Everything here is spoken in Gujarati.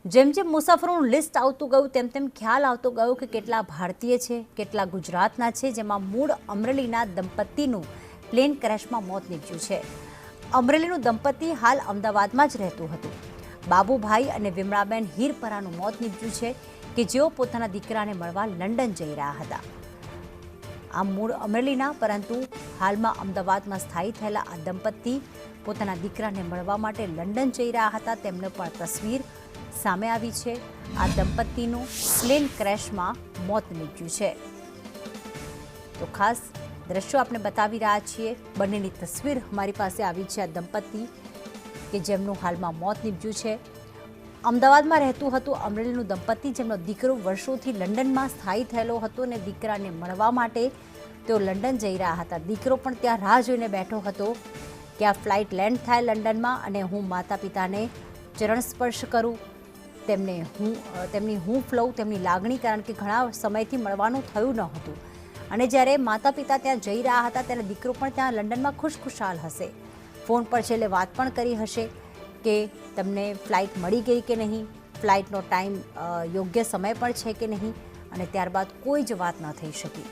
જેમ જેમ મુસાફરોનું લિસ્ટ આવતું ગયું તેમ ખ્યાલ આવતો ગયો કે કેટલા ભારતીય છે, કેટલા ગુજરાતના છે, જેમાં મૂળ અમરેલીના દંપતીનું પ્લેન ક્રેશમાં મોત નીપજ્યું છે. અમરેલીનું દંપતી હાલ અમદાવાદમાં જ રહેતું હતું. બાબુભાઈ અને વિમળાબેન હીરપરાનું મોત નીપજ્યું છે કે જેઓ પોતાના દીકરાને મળવા લંડન જઈ રહ્યા હતા. આ મૂળ અમરેલીના પરંતુ હાલમાં અમદાવાદમાં સ્થાયી થયેલા આ દંપતી પોતાના દીકરાને મળવા માટે લંડન જઈ રહ્યા હતા. તેમને પણ તસવીર સામે આવી છે. આ દંપતીનું પ્લેન ક્રેશમાં મોત નીપજ્યું છે. તો ખાસ દ્રશ્યો આપણે બતાવી રહ્યા છીએ. બંનેની તસવીર અમારી પાસે આવી છે. આ દંપતી કે જેમનું હાલમાં મોત નીપજ્યું છે. અમદાવાદમાં રહેતું હતું અમરેલીનું દંપતી, જેમનો દીકરો વર્ષોથી લંડનમાં સ્થાયી થયેલો હતો અને દીકરાને મળવા માટે તેઓ લંડન જઈ રહ્યા હતા. દીકરો પણ ત્યાં રાહ જોઈને બેઠો હતો કે આ ફ્લાઇટ લેન્ડ થાય લંડનમાં અને હું માતા પિતાને ચરણ સ્પર્શ કરું, તેમની હૂંફ લઉં, તેમની લાગણી, કારણ કે ઘણા સમયથી મળવાનું થયું ન હતું. અને જ્યારે માતા પિતા ત્યાં જઈ રહ્યા હતા ત્યારે દીકરો પણ ત્યાં લંડનમાં ખુશખુશાલ હશે. ફોન પર છેલ્લે વાત પણ કરી હશે કે તમને ફ્લાઇટ મળી ગઈ કે નહીં, ફ્લાઇટનો ટાઈમ યોગ્ય સમય પણ છે કે નહીં, અને ત્યારબાદ કોઈ જ વાત ન થઈ શકી.